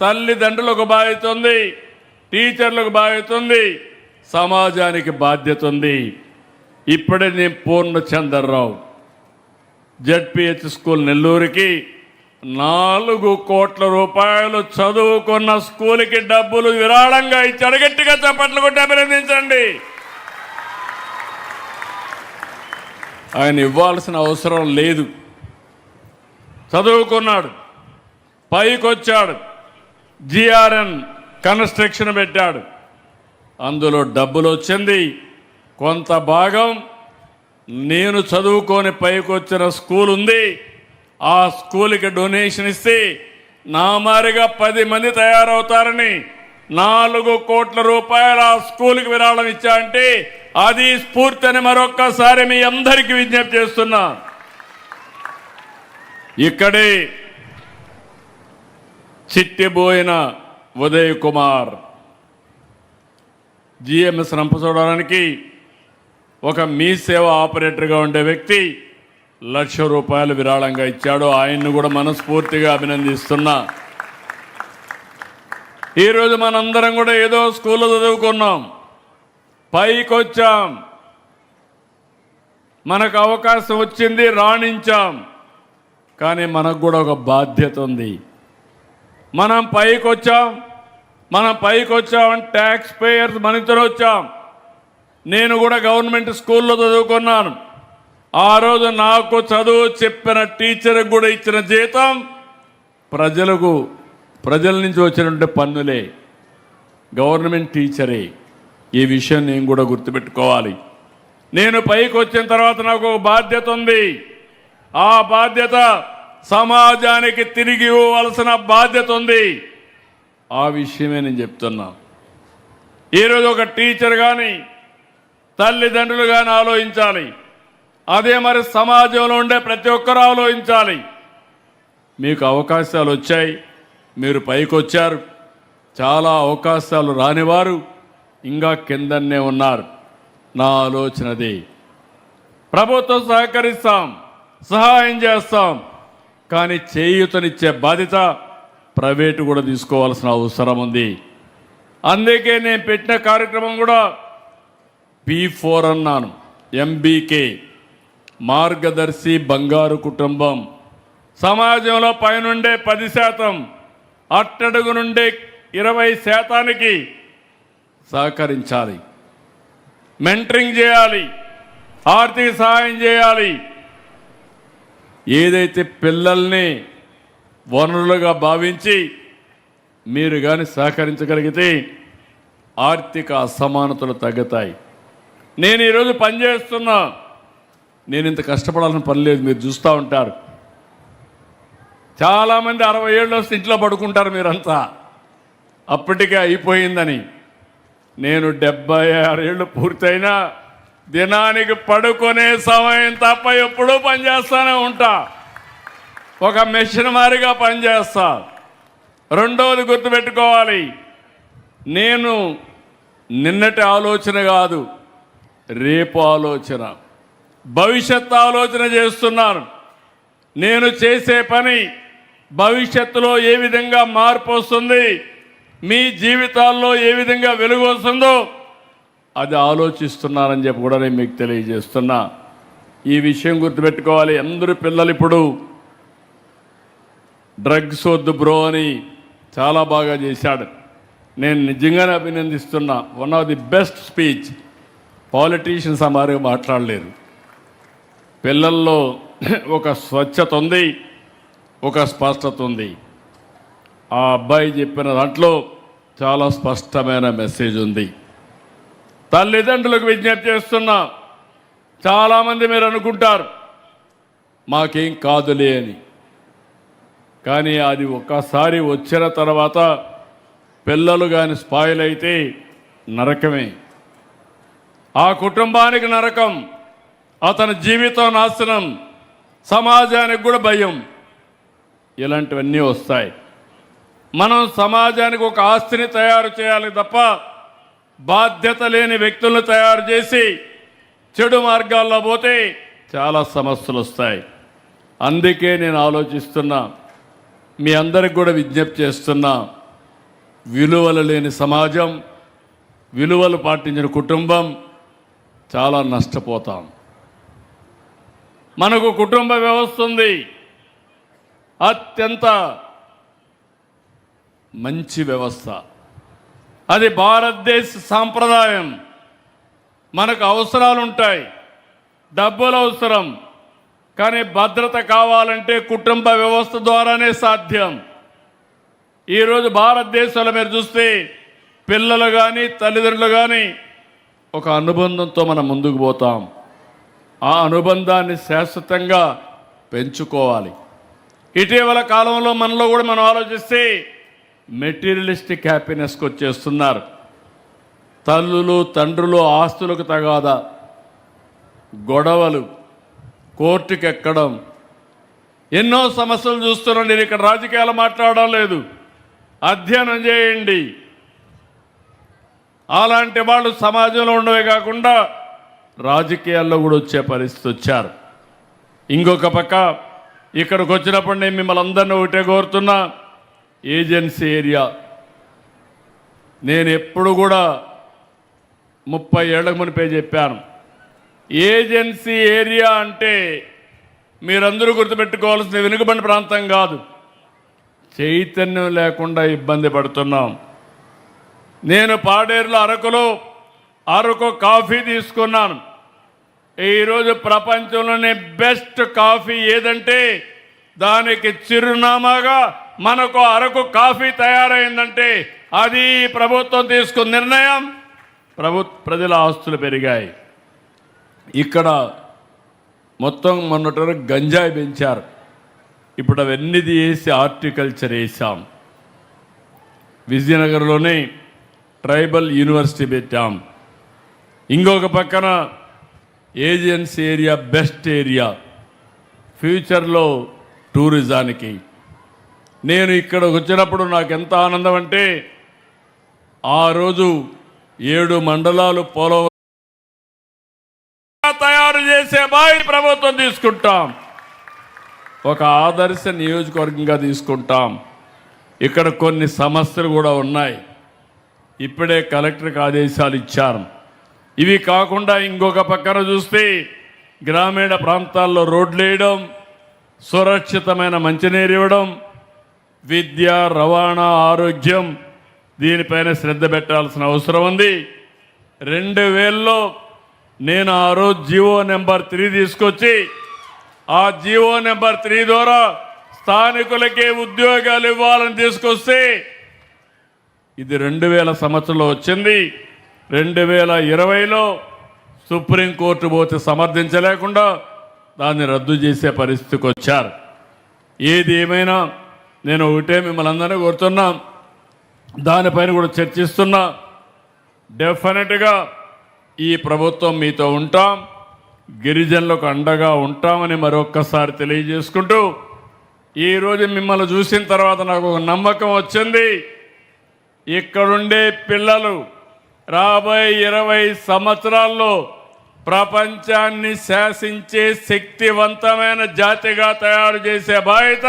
తల్లిదండ్రులకు బాధ్యత ఉంది, టీచర్లకు బాధ్యత ఉంది, సమాజానికి బాధ్యత ఉంది. ఇప్పుడే నేను పూర్ణచంద్రరావు జెడ్పీహెచ్ స్కూల్ నెల్లూరుకి 4 కోట్ల రూపాయలు చదువుకున్న స్కూల్కి డబ్బులు విరాళంగా ఇచ్చాడు. గట్టిగా చప్పట్లు కొట్టి అభినందించండి. ఆయన ఇవ్వాల్సిన అవసరం లేదు. చదువుకున్నాడు, పైకొచ్చాడు, జిఆర్ఎన్ కన్స్ట్రక్షన్ పెట్టాడు. అందులో డబ్బులు వచ్చింది. కొంత భాగం నేను చదువుకొని పైకొచ్చిన స్కూల్ ఉంది, ఆ స్కూల్కి డొనేషన్ ఇస్తే నా మారిగా 10 మంది తయారవుతారని 4 కోట్ల రూపాయలు ఆ స్కూల్కి విరాళం ఇచ్చా అంటే అది స్ఫూర్తి అని మరొక్కసారి మీ అందరికీ విజ్ఞప్తి చేస్తున్నా. ఇక్కడే చిట్టిబోయిన ఉదయ్ కుమార్ జిఎంఎస్ రంపచోడవరానికి ఒక మీ సేవ ఆపరేటర్గా ఉండే వ్యక్తి 1,00,000 రూపాయలు విరాళంగా ఇచ్చాడు. ఆయన్ను కూడా మనస్ఫూర్తిగా అభినందిస్తున్నా. ఈరోజు మనందరం కూడా ఏదో స్కూల్లో చదువుకున్నాం, పైకొచ్చాం, మనకు అవకాశం వచ్చింది, రాణించాం. కానీ మనకు కూడా ఒక బాధ్యత ఉంది. మనం పైకొచ్చాం ట్యాక్స్ పేయర్స్ మనతో వచ్చాం. నేను కూడా గవర్నమెంట్ స్కూల్లో చదువుకున్నాను. ఆ రోజు నాకు చదువు చెప్పిన టీచర్కి కూడా ఇచ్చిన జీతం ప్రజల నుంచి వచ్చినటువంటి పన్నులే, గవర్నమెంట్ టీచరే. ఈ విషయం నేను కూడా గుర్తుపెట్టుకోవాలి. నేను పైకి వచ్చిన తర్వాత నాకు ఒక బాధ్యత ఉంది. ఆ బాధ్యత సమాజానికి తిరిగి ఇవ్వవలసిన బాధ్యత ఉంది. ఆ విషయమే నేను చెప్తున్నా. ఈరోజు ఒక టీచర్ కానీ తల్లిదండ్రులు కానీ ఆలోచించాలి. అదే మరి సమాజంలో ఉండే ప్రతి ఒక్కరూ ఆలోచించాలి. మీకు అవకాశాలు వచ్చాయి, మీరు పైకి వచ్చారు. చాలా అవకాశాలు రానివారు ఇంకా కిందనే ఉన్నారు. నా ఆలోచనది ప్రభుత్వం సహకరిస్తాం, సహాయం చేస్తాం, కానీ చేయూతనిచ్చే బాధ్యత ప్రైవేటు కూడా తీసుకోవాల్సిన అవసరం ఉంది. అందుకే నేను పెట్టిన కార్యక్రమం కూడా P4 అన్నాను. MBK మార్గదర్శి బంగారు కుటుంబం. సమాజంలో పైనుండే 10%, అట్టడుగు నుండే 20%కి సహకరించాలి, మెంటరింగ్ చేయాలి, ఆర్థిక సహాయం చేయాలి. ఏదైతే పిల్లల్ని వనరులుగా భావించి మీరు కానీ సహకరించగలిగితే ఆర్థిక అసమానతలు తగ్గుతాయి. నేను ఈరోజు పనిచేస్తున్నా. నేను ఇంత కష్టపడాల్సిన పని లేదు. మీరు చూస్తూ ఉంటారు, చాలామంది 60 ఏళ్ళు వస్తే ఇంట్లో పడుకుంటారు. మీరంతా అప్పటికే అయిపోయిందని. నేను 76 ఏళ్ళు పూర్తయినా దినానికి పడుకునే సమయం తప్ప ఎప్పుడూ పనిచేస్తూనే ఉంటా. ఒక మెషిన్ మారిగా పనిచేస్తా. రెండవది గుర్తుపెట్టుకోవాలి, నేను నిన్నటి ఆలోచన కాదు, రేపు ఆలోచన, భవిష్యత్తు ఆలోచన చేస్తున్నాను. నేను చేసే పని భవిష్యత్తులో ఏ విధంగా మార్పు వస్తుంది, మీ జీవితాల్లో ఏ విధంగా వెలుగు వస్తుందో అది ఆలోచిస్తున్నానని చెప్పి కూడా నేను మీకు తెలియజేస్తున్నా. ఈ విషయం గుర్తుపెట్టుకోవాలి. అందరూ పిల్లలు ఇప్పుడు డ్రగ్స్ వద్దు బ్రో అని చాలా బాగా చేశాడు. నేను నిజంగానే అభినందిస్తున్నా. One of the best speech. Politicians అమారుగా మాట్లాడలేరు. పిల్లల్లో ఒక స్వచ్ఛత ఉంది, ఒక స్పష్టత ఉంది. ఆ అబ్బాయి చెప్పిన దాంట్లో చాలా స్పష్టమైన మెసేజ్ ఉంది. తల్లిదండ్రులకు విజ్ఞప్తి చేస్తున్నా. చాలామంది మీరు అనుకుంటారు మాకేం కాదులే అని, కానీ అది ఒక్కసారి వచ్చిన తర్వాత పిల్లలు కానీ స్పాయిల్ అయితే నరకమే. ఆ కుటుంబానికి నరకం, అతని జీవితం నాశనం, సమాజానికి కూడా భయం. ఇలాంటివన్నీ వస్తాయి. మనం సమాజానికి ఒక ఆస్తిని తయారు చేయాలి తప్ప బాధ్యత లేని వ్యక్తులను తయారు చేసి చెడు మార్గాల్లో పోతే చాలా సమస్యలు వస్తాయి. అందుకే నేను ఆలోచిస్తున్నా, మీ అందరికి కూడా విజ్ఞప్తి చేస్తున్నా, విలువలు లేని సమాజం, విలువలు పాటించిన కుటుంబం చాలా నష్టపోతాం. మనకు కుటుంబ వ్యవస్థ ఉంది, అత్యంత మంచి వ్యవస్థ. అది భారతదేశ సాంప్రదాయం. మనకు అవసరాలు ఉంటాయి, డబ్బులు అవసరం, కానీ భద్రత కావాలంటే కుటుంబ వ్యవస్థ ద్వారానే సాధ్యం. ఈరోజు భారతదేశంలో మీరు చూస్తే పిల్లలు కానీ తల్లిదండ్రులు కానీ ఒక అనుబంధంతో మనం ముందుకు పోతాం. ఆ అనుబంధాన్ని శాశ్వతంగా పెంచుకోవాలి. ఇటీవల కాలంలో మనలో కూడా మనం ఆలోచిస్తే మెటీరియలిస్టిక్ హ్యాపీనెస్కి వచ్చేస్తున్నారు. తల్లులు తండ్రులు ఆస్తులకు తగాదా, గొడవలు, కోర్టుకి ఎక్కడం, ఎన్నో సమస్యలు చూస్తున్నాం. నేను ఇక్కడ రాజకీయాలు మాట్లాడడం లేదు, అధ్యయనం చేయండి. అలాంటి వాళ్ళు సమాజంలో ఉండవే కాకుండా రాజకీయాల్లో కూడా వచ్చే పరిస్థితి వచ్చారు. ఇంకొక పక్క ఇక్కడికి వచ్చినప్పుడు నేను మిమ్మల్ని అందరినీ ఒకటే కోరుతున్నా, ఏజెన్సీ ఏరియా. నేను ఎప్పుడు కూడా 30 ఏళ్లకు మునిపే చెప్పాను, ఏజెన్సీ ఏరియా అంటే మీరందరూ గుర్తుపెట్టుకోవాల్సిన వెనుకబడిన ప్రాంతం కాదు. చైతన్యం లేకుండా ఇబ్బంది పడుతున్నాం. నేను పాడేరులో అరకు కాఫీ తీసుకున్నాను. ఈరోజు ప్రపంచంలోనే బెస్ట్ కాఫీ ఏదంటే దానికి చిరునామాగా మనకు అరకు కాఫీ తయారైందంటే అది ప్రభుత్వం తీసుకున్న నిర్ణయం. ప్రజల ఆస్తులు పెరిగాయి. ఇక్కడ మొత్తం మొన్నటి వరకు గంజాయి పెంచారు, ఇప్పుడు అవన్నీ తీసి హార్టికల్చర్ వేసాం. విజయనగరంలోనే ట్రైబల్ యూనివర్సిటీ పెట్టాం. ఇంకొక పక్కన ఏజెన్సీ ఏరియా బెస్ట్ ఏరియా, ఫ్యూచర్లో టూరిజానికి. నేను ఇక్కడికి వచ్చినప్పుడు నాకు ఎంత ఆనందం అంటే ఆ రోజు 7 మండలాలు పోలవరం తయారు చేసే బాయి ప్రభుత్వం తీసుకుంటాం, ఒక ఆదర్శ నియోజకవర్గంగా తీసుకుంటాం. ఇక్కడ కొన్ని సమస్యలు కూడా ఉన్నాయి, ఇప్పుడే కలెక్టర్కి ఆదేశాలు ఇచ్చారు. ఇవి కాకుండా ఇంకొక పక్కన చూస్తే గ్రామీణ ప్రాంతాల్లో రోడ్లు వేయడం, సురక్షితమైన మంచినీరు ఇవ్వడం, విద్య, రవాణా, ఆరోగ్యం, దీనిపైన శ్రద్ధ పెట్టాల్సిన అవసరం ఉంది. 2000లో నేను ఆ రోజు జీవో నెంబర్ 3 తీసుకొచ్చి ఆ జీవో నెంబర్ 3 ద్వారా స్థానికులకే ఉద్యోగాలు ఇవ్వాలని తీసుకొస్తే ఇది 2000 సంవత్సరంలో వచ్చింది. 2020లో సుప్రీంకోర్టు పోతే సమర్థించలేకుండా దాన్ని రద్దు చేసే పరిస్థితికి వచ్చారు. ఏది ఏమైనా నేను ఒకటే మిమ్మల్ని అందరినీ కోరుతున్నా, దానిపైన కూడా చర్చిస్తున్నా. డెఫినెట్గా ఈ ప్రభుత్వం మీతో ఉంటాం, గిరిజనులకు అండగా ఉంటామని మరొక్కసారి తెలియజేసుకుంటూ, ఈరోజు మిమ్మల్ని చూసిన తర్వాత నాకు ఒక నమ్మకం వచ్చింది. ఇక్కడుండే పిల్లలు రాబోయే 20 సంవత్సరాల్లో ప్రపంచాన్ని శాసించే శక్తివంతమైన జాతిగా తయారు చేసే బాధ్యత